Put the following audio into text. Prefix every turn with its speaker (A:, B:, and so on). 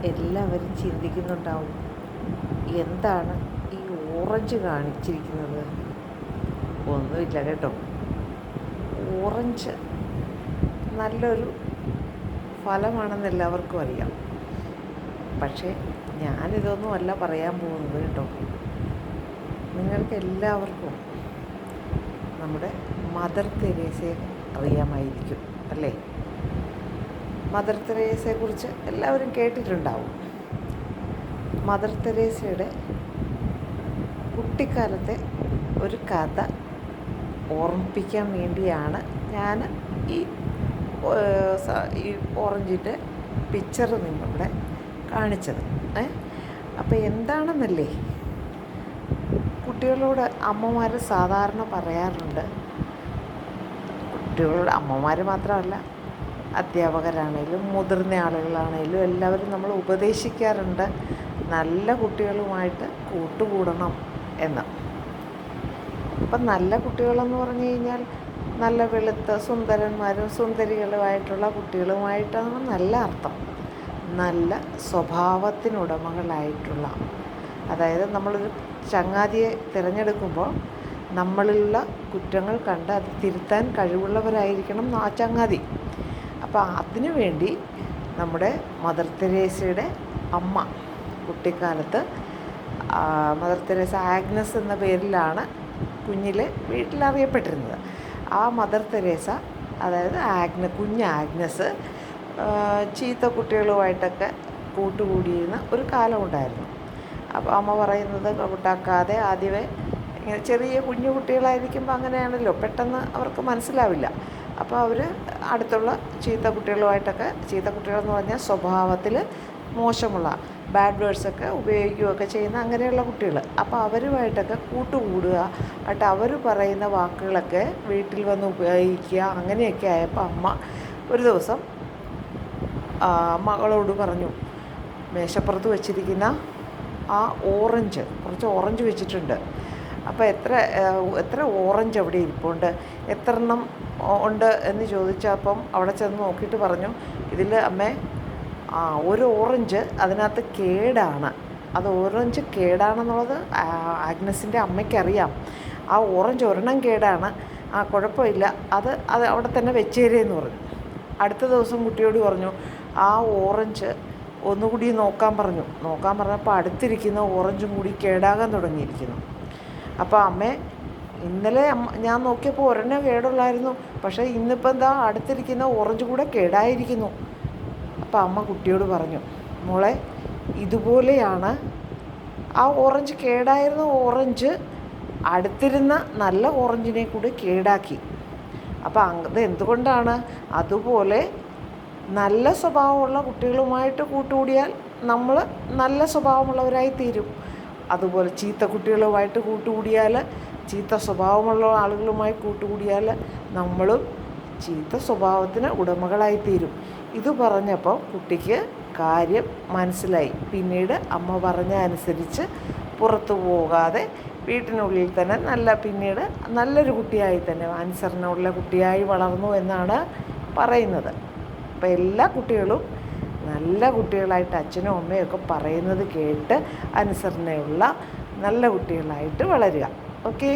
A: എല്ലാവരും ചിന്തിക്കുന്നുണ്ടാവും, എന്താണ് ഈ ഓറഞ്ച് കാണിച്ചിരിക്കുന്നത്? ഒന്നുമില്ല കേട്ടോ. ഓറഞ്ച് നല്ലൊരു ഫലമാണെന്ന് എല്ലാവർക്കും അറിയാം. പക്ഷേ ഞാനിതൊന്നും അല്ല പറയാൻ പോകുന്നത് കേട്ടോ. നിങ്ങൾക്ക് എല്ലാവർക്കും നമ്മുടെ മദർ തെരേസയെ അറിയാമായിരിക്കും അല്ലേ? മദർ തെരേസയെക്കുറിച്ച് എല്ലാവരും കേട്ടിട്ടുണ്ടാവും. മദർ തെരേസയുടെ കുട്ടിക്കാലത്തെ ഒരു കഥ ഓർമ്മിപ്പിക്കാൻ വേണ്ടിയാണ് ഞാൻ ഈ ഓറഞ്ചിൻ്റെ പിക്ചർ നിങ്ങളുടെ കാണിച്ചത്. അപ്പോൾ എന്താണെന്നല്ലേ, കുട്ടികളോട് അമ്മമാർ സാധാരണ പറയാറുണ്ട്, കുട്ടികളോട് അമ്മമാർ മാത്രമല്ല, അധ്യാപകരാണേലും മുതിർന്ന ആളുകളാണേലും എല്ലാവരും നമ്മൾ ഉപദേശിക്കാറുണ്ട്, നല്ല കുട്ടികളുമായിട്ട് കൂട്ടുകൂടണം എന്ന്. അപ്പം നല്ല കുട്ടികളെന്ന് പറഞ്ഞു കഴിഞ്ഞാൽ നല്ല വെളുത്ത സുന്ദരന്മാരും സുന്ദരികളുമായിട്ടുള്ള കുട്ടികളുമായിട്ടാണ് നല്ല അർത്ഥം. നല്ല സ്വഭാവത്തിനുടമകളായിട്ടുള്ള, അതായത് നമ്മളൊരു ചങ്ങാതിയെ തിരഞ്ഞെടുക്കുമ്പോൾ നമ്മളിലുള്ള കുറ്റങ്ങൾ കണ്ട് അത് തിരുത്താൻ കഴിവുള്ളവരായിരിക്കണം ആ ചങ്ങാതി. അപ്പോൾ അതിനു വേണ്ടി നമ്മുടെ മദർ തെരേസയുടെ അമ്മ കുട്ടിക്കാലത്ത്, മദർ തെരേസ ആഗ്നസ് എന്ന പേരിലാണ് കുഞ്ഞിലെ വീട്ടിലറിയപ്പെട്ടിരുന്നത്. ആ മദർ തെരേസ, അതായത് കുഞ്ഞ് ആഗ്നസ് ചീത്ത കുട്ടികളുമായിട്ടൊക്കെ കൂട്ടുകൂടിയിരുന്ന ഒരു കാലമുണ്ടായിരുന്നു. അപ്പോൾ അമ്മ പറയുന്നത് കൂട്ടാക്കാതെ ആദ്യമേ, ഇങ്ങനെ ചെറിയ കുഞ്ഞു കുട്ടികളായിരിക്കുമ്പോൾ അങ്ങനെയാണല്ലോ, പെട്ടെന്ന് അവർക്ക് മനസ്സിലാവില്ല. അപ്പോൾ അവർ അടുത്തുള്ള ചീത്ത കുട്ടികളെന്ന് പറഞ്ഞാൽ സ്വഭാവത്തിൽ മോശമുള്ള ബാഡ് വേർഡ്സൊക്കെ ഉപയോഗിക്കുകയൊക്കെ ചെയ്യുന്ന അങ്ങനെയുള്ള കുട്ടികൾ, അപ്പോൾ അവരുമായിട്ടൊക്കെ കൂട്ടുകൂടുക, എന്നിട്ട് അവർ പറയുന്ന വാക്കുകളൊക്കെ വീട്ടിൽ വന്ന് ഉപയോഗിക്കുക. അങ്ങനെയൊക്കെ ആയപ്പോൾ അമ്മ ഒരു ദിവസം മകളോട് പറഞ്ഞു, മേശപ്പുറത്ത് വെച്ചിരിക്കുന്ന ആ കുറച്ച് ഓറഞ്ച് വെച്ചിട്ടുണ്ട്, അപ്പോൾ എത്ര ഓറഞ്ച് അവിടെ ഇരിപ്പുണ്ട്, എത്ര എണ്ണം ഉണ്ട് എന്ന് ചോദിച്ചപ്പം അവിടെ ചെന്ന് നോക്കിയിട്ട് പറഞ്ഞു, ഇതിൽ അമ്മേ ഒരു ഓറഞ്ച് അതിനകത്ത് കേടാണ്. അത് ഓറഞ്ച് കേടാണെന്നുള്ളത് ആഗ്നസിൻ്റെ അമ്മയ്ക്കറിയാം. ആ ഓറഞ്ച് ഒരെണ്ണം കേടാണ്, കുഴപ്പമില്ല, അത് അവിടെ തന്നെ വെച്ചേരേന്ന് പറഞ്ഞു. അടുത്ത ദിവസം കുട്ടിയോട് പറഞ്ഞു, ആ ഓറഞ്ച് ഒന്നുകൂടി നോക്കാൻ പറഞ്ഞപ്പോൾ അടുത്തിരിക്കുന്ന ഓറഞ്ചും കൂടി കേടാകാൻ തുടങ്ങിയിരിക്കുന്നു. അപ്പോൾ അമ്മേ, ഇന്നലെ ഞാൻ നോക്കിയപ്പോൾ ഒരെണ്ണം കേടുള്ളായിരുന്നു, പക്ഷേ ഇന്നിപ്പോൾ എന്താ അടുത്തിരിക്കുന്ന ഓറഞ്ച് കൂടെ കേടായിരിക്കുന്നു. അപ്പോൾ അമ്മ കുട്ടിയോട് പറഞ്ഞു, മോളെ, ഇതുപോലെയാണ് ആ ഓറഞ്ച് കേടായിരുന്ന ഓറഞ്ച് അടുത്തിരുന്ന നല്ല ഓറഞ്ചിനെ കൂടി കേടാക്കി. അപ്പോൾ അത് എന്തുകൊണ്ടാണ്? അതുപോലെ നല്ല സ്വഭാവമുള്ള കുട്ടികളുമായിട്ട് കൂട്ടുകൂടിയാൽ നമ്മൾ നല്ല സ്വഭാവമുള്ളവരായി തീരും. അതുപോലെ ചീത്ത കുട്ടികളുമായിട്ട് കൂട്ടുകൂടിയാൽ, ചീത്ത സ്വഭാവമുള്ള ആളുകളുമായി കൂട്ടുകൂടിയാൽ നമ്മളും ചീത്ത സ്വഭാവത്തിന് ഉടമകളായിത്തീരും. ഇത് പറഞ്ഞപ്പോൾ കുട്ടിക്ക് കാര്യം മനസ്സിലായി. പിന്നീട് അമ്മ പറഞ്ഞ അനുസരിച്ച് പുറത്തു പോകാതെ വീട്ടിനുള്ളിൽ തന്നെ പിന്നീട് നല്ലൊരു കുട്ടിയായി തന്നെ, അനുസരണമുള്ള കുട്ടിയായി വളർന്നു എന്നാണ് പറയുന്നത്. അപ്പോൾ എല്ലാ കുട്ടികളും നല്ല കുട്ടികളായിട്ട് അച്ഛനും അമ്മയൊക്കെ പറയുന്നത് കേട്ട് അനുസരണയുള്ള നല്ല കുട്ടികളായിട്ട് വളരുക. ഓക്കേ.